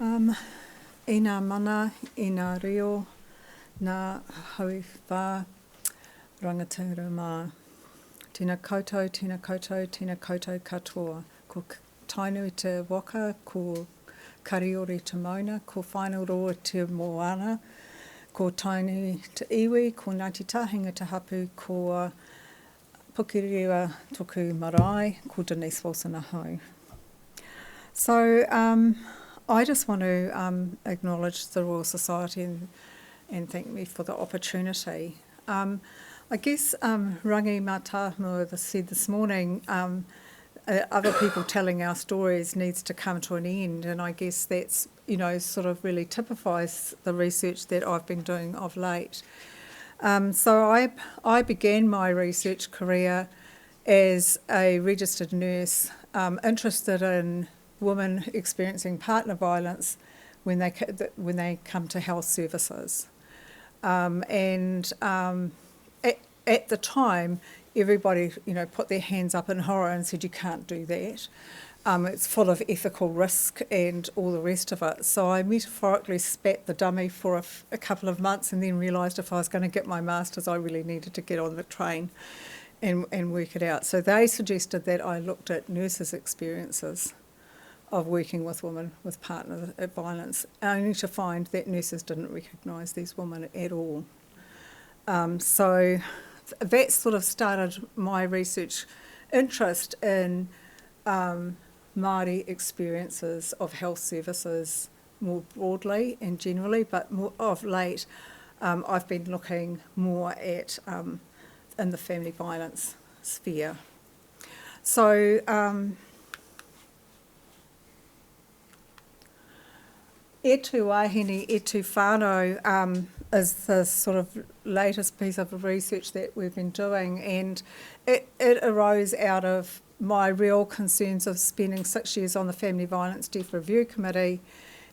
I ngā mana, i ngā reo, ngā hau whā, rangatira mā. Tēnā koutou, tēnā koutou, tēnā koutou katoa. Ko tainu te waka, ko kariori te mauna, ko whānau te moana, ko tainu te iwi, ko Ngāti Tahinga te hapu, ko Pukiriwa toku marae, ko Denise Wilson FRSNZ. So I just want to acknowledge the Royal Society and thank me for the opportunity. I guess Rangi Mātāmua said this morning, other people telling our stories needs to come to an end, and I guess that's, you know, sort of really typifies the research that I've been doing of late. So I began my research career as a registered nurse, interested in women experiencing partner violence when they come to health services. At the time, everybody, you know, put their hands up in horror and said, you can't do that. It's full of ethical risk and all the rest of it. So I metaphorically spat the dummy for a couple of months and then realised if I was going to get my master's, I really needed to get on the train and work it out. So they suggested that I looked at nurses' experiences of working with women with partner violence, only to find that nurses didn't recognise these women at all. So that sort of started my research interest in Māori experiences of health services more broadly and generally, but more of late I've been looking more at in the family violence sphere. So Tū Wāhine, Tū Whānau is the sort of latest piece of research that we've been doing, and it arose out of my real concerns of spending 6 years on the Family Violence Death Review Committee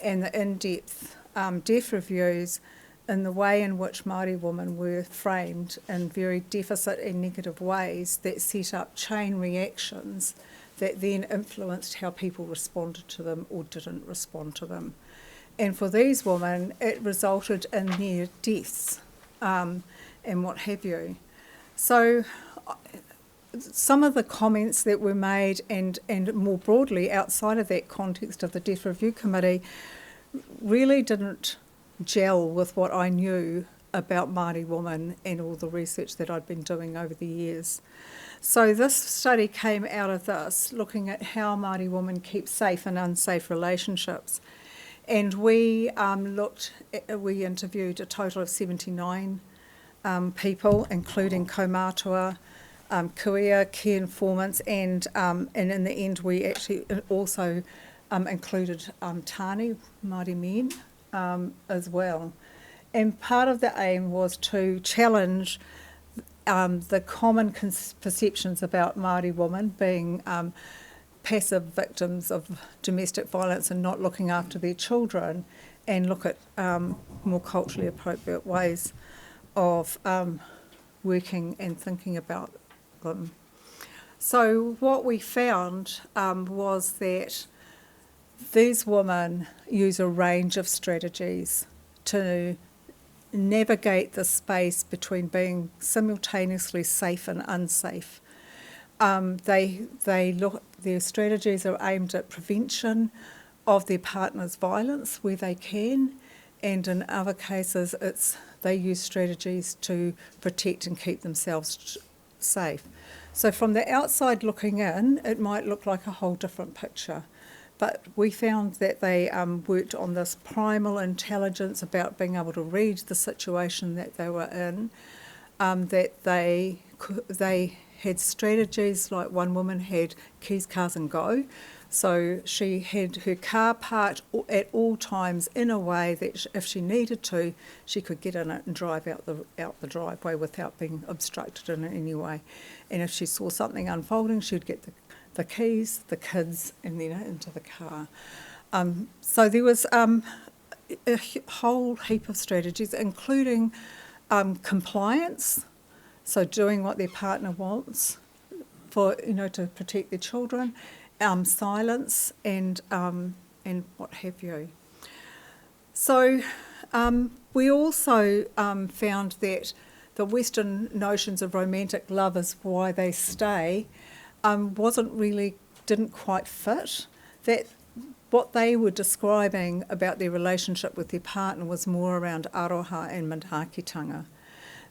and the in-depth death reviews in the way in which Māori women were framed in very deficit and negative ways that set up chain reactions that then influenced how people responded to them or didn't respond to them. And for these women, it resulted in their deaths and what have you. So some of the comments that were made and more broadly outside of that context of the Death Review Committee really didn't gel with what I knew about Māori women and all the research that I'd been doing over the years. So this study came out of this, looking at how Māori women keep safe in unsafe relationships. And we interviewed a total of 79 people, including kaumātua, kuia, key informants, and in the end we actually also included tāne, Māori men, as well. And part of the aim was to challenge the common perceptions about Māori women being passive victims of domestic violence and not looking after their children, and look at more culturally appropriate ways of working and thinking about them. So what we found was that these women use a range of strategies to navigate the space between being simultaneously safe and unsafe. Their strategies are aimed at prevention of their partner's violence where they can, and in other cases they use strategies to protect and keep themselves safe. So from the outside looking in, it might look like a whole different picture, but we found that they worked on this primal intelligence about being able to read the situation that they were in, that they had strategies, like one woman had keys, cars and go. So she had her car parked at all times in a way that if she needed to, she could get in it and drive out the driveway without being obstructed in any way. And if she saw something unfolding, she'd get the keys, the kids, and then into the car. So there was a whole heap of strategies, including compliance, so doing what their partner wants for, you know, to protect their children, silence and what have you. So we also found that the Western notions of romantic love is why they stay didn't quite fit. That what they were describing about their relationship with their partner was more around aroha and manaakitanga.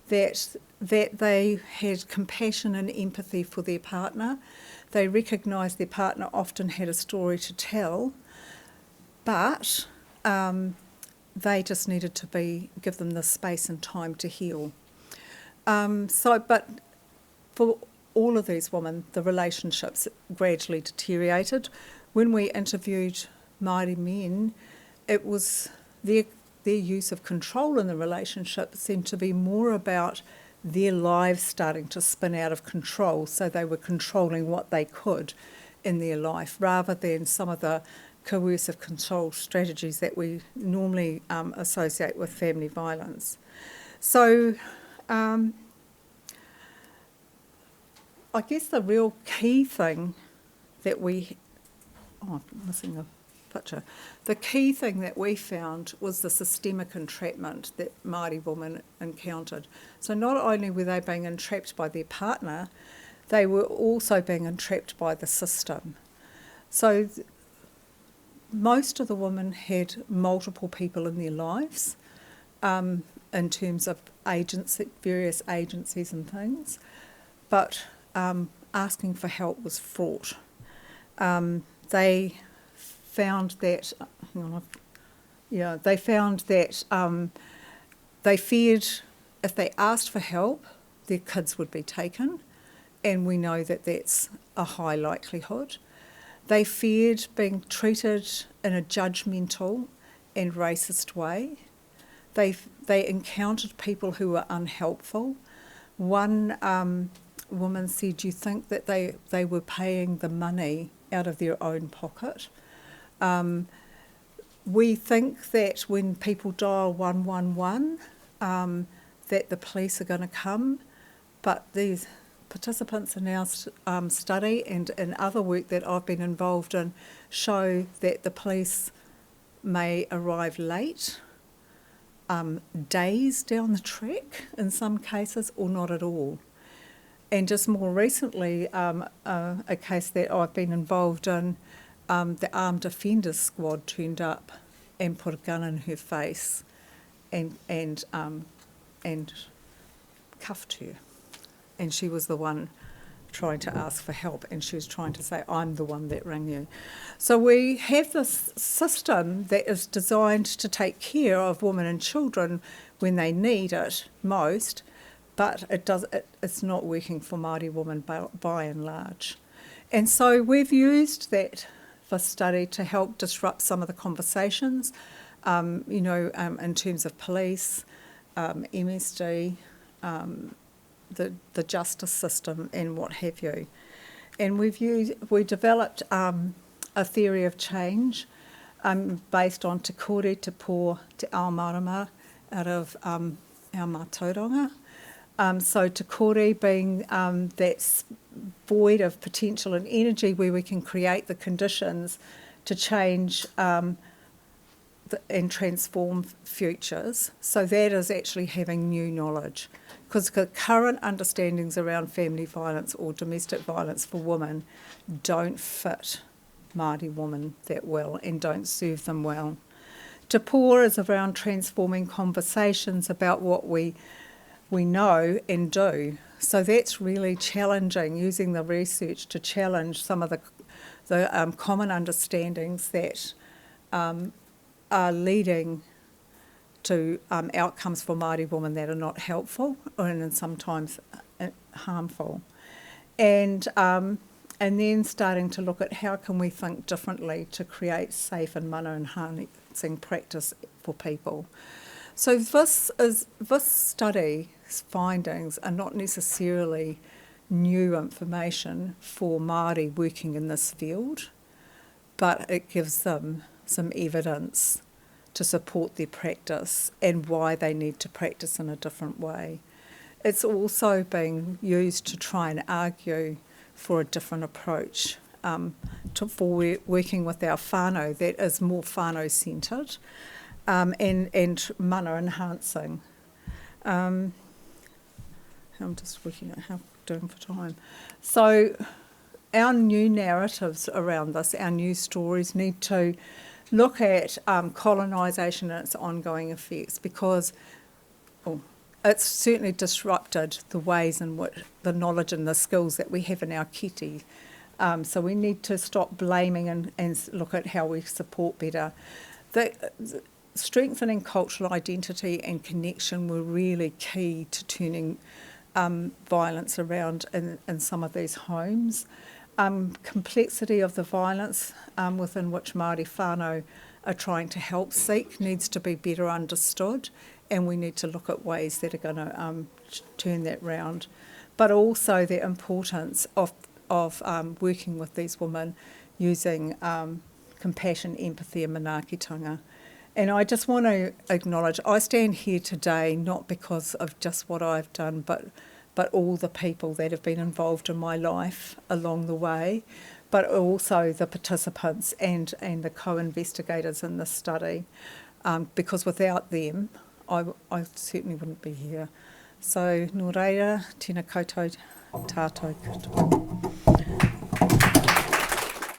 That they had compassion and empathy for their partner. They recognised their partner often had a story to tell, but they just needed to give them the space and time to heal. But for all of these women, the relationships gradually deteriorated. When we interviewed Māori men, it was their use of control in the relationship seemed to be more about their lives starting to spin out of control, so they were controlling what they could in their life, rather than some of the coercive control strategies that we normally associate with family violence. So I guess the real key thing that I'm missing a picture. The key thing that we found was the systemic entrapment that Māori women encountered. So not only were they being entrapped by their partner, they were also being entrapped by the system. So most of the women had multiple people in their lives in terms of various agencies and things, but asking for help was fraught. They found that they feared if they asked for help, their kids would be taken, and we know that that's a high likelihood. They feared being treated in a judgmental and racist way. They encountered people who were unhelpful. One woman said, "Do you think that they were paying the money out of their own pocket?" We think that when people dial 111, that the police are going to come, but these participants in our study and in other work that I've been involved in show that the police may arrive late, days down the track in some cases, or not at all. And just more recently, a case that I've been involved in, the armed offenders squad turned up and put a gun in her face and cuffed her. And she was the one trying to ask for help, and she was trying to say, "I'm the one that rang you." So we have this system that is designed to take care of women and children when they need it most, but it's not working for Māori women by and large. And so we've used that for study to help disrupt some of the conversations, in terms of police, MSD, the justice system and what have you. And we developed a theory of change based on Te Kore, Te Pō, Te Ao Marama out of our mātauranga. So Te Kore being that void of potential and energy where we can create the conditions to change and transform futures. So that is actually having new knowledge, because the current understandings around family violence or domestic violence for women don't fit Māori women that well and don't serve them well. Te Pō is around transforming conversations about what we know and do. So that's really challenging, using the research to challenge some of the common understandings that are leading to outcomes for Māori women that are not helpful and sometimes harmful. And then starting to look at how can we think differently to create safe and mana enhancing practice for people. So this study's findings are not necessarily new information for Māori working in this field, but it gives them some evidence to support their practice and why they need to practice in a different way. It's also being used to try and argue for a different approach for working with our whānau that is more whānau-centred, and mana enhancing. I'm just working out how doing for time. So our new narratives around this, our new stories need to look at colonisation and its ongoing effects, because it's certainly disrupted the ways in which the knowledge and the skills that we have in our kiti. So we need to stop blaming and look at how we support better. Strengthening cultural identity and connection were really key to turning violence around in some of these homes. Complexity of the violence within which Māori whānau are trying to help seek needs to be better understood, and we need to look at ways that are going to turn that round. But also the importance of working with these women using compassion, empathy and manaakitanga. And I just want to acknowledge, I stand here today not because of just what I've done, but all the people that have been involved in my life along the way, but also the participants and the co-investigators in this study, because without them, I certainly wouldn't be here. So, nō reira, tēnā koutou tātou katoa.